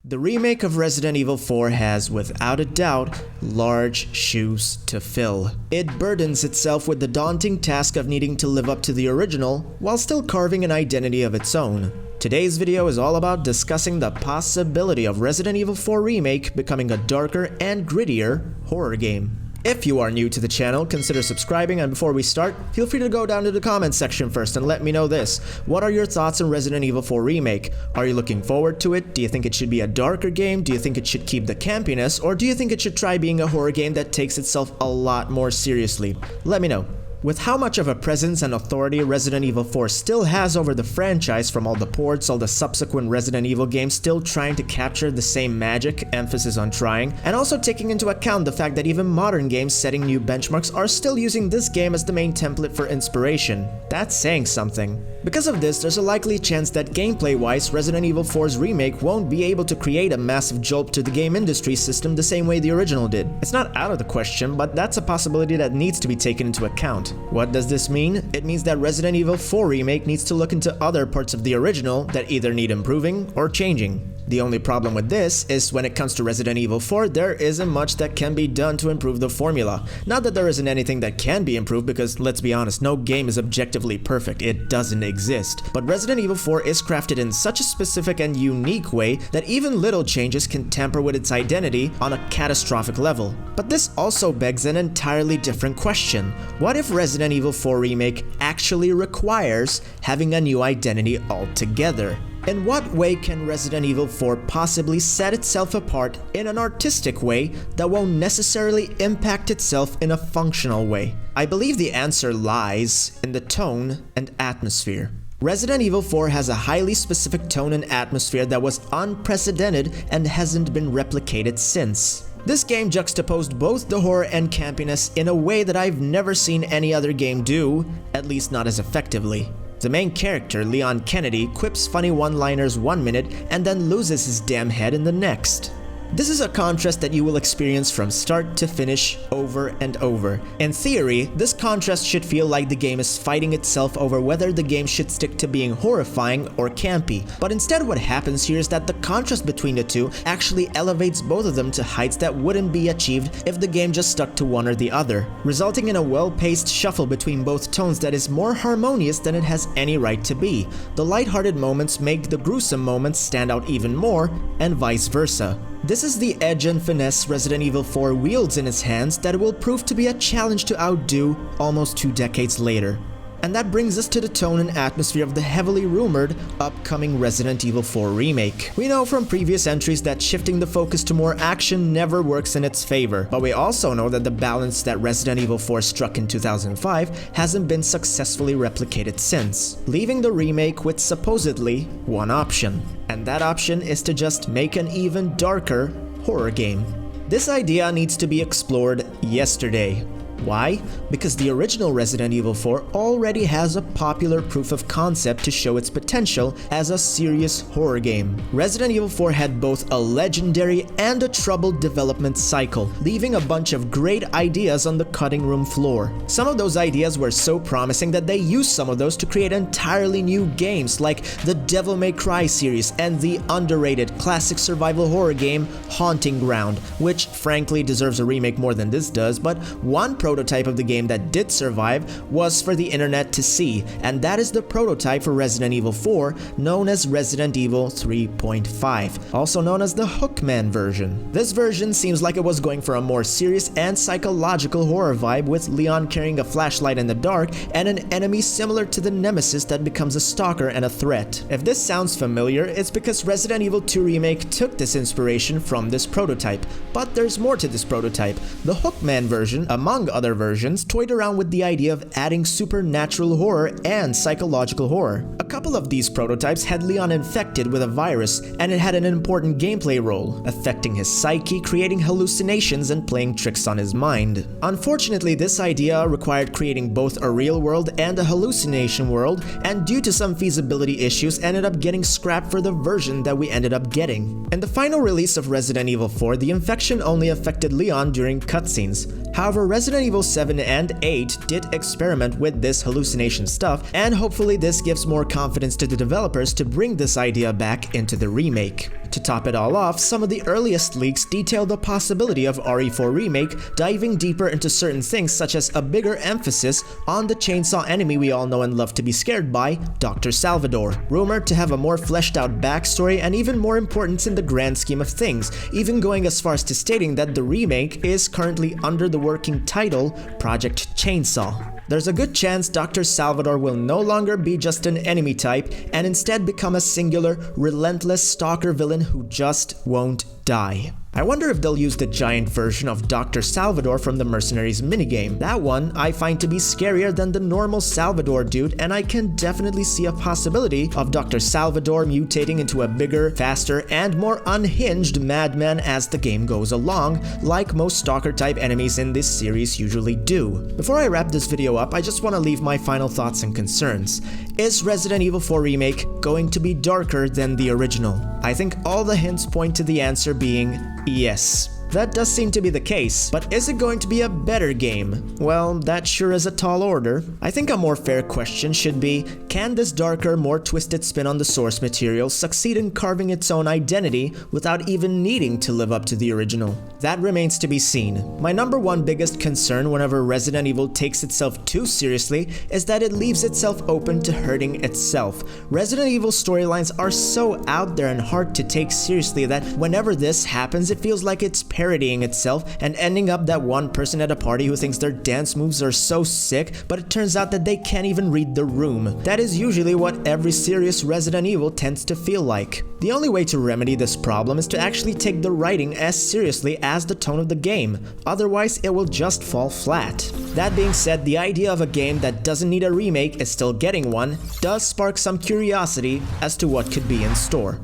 The remake of Resident Evil 4 has, without a doubt, large shoes to fill. It burdens itself with the daunting task of needing to live up to the original while still carving an identity of its own. Today's video is all about discussing the possibility of Resident Evil 4 Remake becoming a darker and grittier horror game. If you are new to the channel, consider subscribing, and before we start, feel free to go down to the comments section first and let me know this. What are your thoughts on Resident Evil 4 Remake? Are you looking forward to it? Do you think it should be a darker game? Do you think it should keep the campiness? Or do you think it should try being a horror game that takes itself a lot more seriously? Let me know. With how much of a presence and authority Resident Evil 4 still has over the franchise from all the ports, all the subsequent Resident Evil games still trying to capture the same magic, emphasis on trying, and also taking into account the fact that even modern games setting new benchmarks are still using this game as the main template for inspiration. That's saying something. Because of this, there's a likely chance that gameplay-wise, Resident Evil 4's remake won't be able to create a massive jolt to the game industry system the same way the original did. It's not out of the question, but that's a possibility that needs to be taken into account. What does this mean? It means that Resident Evil 4 Remake needs to look into other parts of the original that either need improving or changing. The only problem with this is when it comes to Resident Evil 4, there isn't much that can be done to improve the formula. Not that there isn't anything that can be improved, because let's be honest, no game is objectively perfect, it doesn't exist. But Resident Evil 4 is crafted in such a specific and unique way that even little changes can tamper with its identity on a catastrophic level. But this also begs an entirely different question. What if Resident Evil 4 Remake actually requires having a new identity altogether? In what way can Resident Evil 4 possibly set itself apart in an artistic way that won't necessarily impact itself in a functional way? I believe the answer lies in the tone and atmosphere. Resident Evil 4 has a highly specific tone and atmosphere that was unprecedented and hasn't been replicated since. This game juxtaposed both the horror and campiness in a way that I've never seen any other game do, at least not as effectively. The main character, Leon Kennedy, quips funny one-liners 1 minute and then loses his damn head in the next. This is a contrast that you will experience from start to finish over and over. In theory, this contrast should feel like the game is fighting itself over whether the game should stick to being horrifying or campy. But instead what happens here is that the contrast between the two actually elevates both of them to heights that wouldn't be achieved if the game just stuck to one or the other, resulting in a well-paced shuffle between both tones that is more harmonious than it has any right to be. The lighthearted moments make the gruesome moments stand out even more, and vice versa. This is the edge and finesse Resident Evil 4 wields in its hands that will prove to be a challenge to outdo almost 2 decades later. And that brings us to the tone and atmosphere of the heavily rumored upcoming Resident Evil 4 Remake. We know from previous entries that shifting the focus to more action never works in its favor, but we also know that the balance that Resident Evil 4 struck in 2005 hasn't been successfully replicated since, leaving the remake with supposedly one option. And that option is to just make an even darker horror game. This idea needs to be explored yesterday. Why? Because the original Resident Evil 4 already has a popular proof of concept to show its potential as a serious horror game. Resident Evil 4 had both a legendary and a troubled development cycle, leaving a bunch of great ideas on the cutting room floor. Some of those ideas were so promising that they used some of those to create entirely new games like the Devil May Cry series and the underrated classic survival horror game Haunting Ground, which frankly deserves a remake more than this does, but one prototype of the game that did survive was for the internet to see, and that is the prototype for Resident Evil 4, known as Resident Evil 3.5, also known as the Hookman version. This version seems like it was going for a more serious and psychological horror vibe, with Leon carrying a flashlight in the dark and an enemy similar to the Nemesis that becomes a stalker and a threat. If this sounds familiar, it's because Resident Evil 2 Remake took this inspiration from this prototype, but there's more to this prototype. The Hookman version, among other versions, toyed around with the idea of adding supernatural horror and psychological horror. A couple of these prototypes had Leon infected with a virus, and it had an important gameplay role, affecting his psyche, creating hallucinations, and playing tricks on his mind. Unfortunately, this idea required creating both a real world and a hallucination world, and due to some feasibility issues, ended up getting scrapped for the version that we ended up getting. In the final release of Resident Evil 4, the infection only affected Leon during cutscenes. However, Resident Evil 7 and 8 did experiment with this hallucination stuff, and hopefully this gives more confidence to the developers to bring this idea back into the remake. To top it all off, some of the earliest leaks detail the possibility of RE4 Remake diving deeper into certain things, such as a bigger emphasis on the chainsaw enemy we all know and love to be scared by, Dr. Salvador, rumored to have a more fleshed out backstory and even more importance in the grand scheme of things, even going as far as to stating that the remake is currently under the working title Project Chainsaw. There's a good chance Dr. Salvador will no longer be just an enemy type and instead become a singular, relentless stalker villain who just won't die. I wonder if they'll use the giant version of Dr. Salvador from the Mercenaries minigame. That one I find to be scarier than the normal Salvador dude, and I can definitely see a possibility of Dr. Salvador mutating into a bigger, faster, and more unhinged madman as the game goes along, like most stalker-type enemies in this series usually do. Before I wrap this video up, I just want to leave my final thoughts and concerns. Is Resident Evil 4 Remake going to be darker than the original? I think all the hints point to the answer being yes. That does seem to be the case, but is it going to be a better game? Well, that sure is a tall order. I think a more fair question should be, can this darker, more twisted spin on the source material succeed in carving its own identity without even needing to live up to the original? That remains to be seen. My number one biggest concern whenever Resident Evil takes itself too seriously is that it leaves itself open to hurting itself. Resident Evil storylines are so out there and hard to take seriously that whenever this happens, it feels like it's parodying itself and ending up that one person at a party who thinks their dance moves are so sick, but it turns out that they can't even read the room. That is usually what every serious Resident Evil tends to feel like. The only way to remedy this problem is to actually take the writing as seriously as the tone of the game, otherwise it will just fall flat. That being said, the idea of a game that doesn't need a remake is still getting one does spark some curiosity as to what could be in store.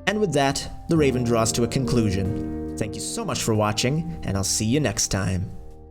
And with that, the Raven draws to a conclusion. Thank you so much for watching, and I'll see you next time.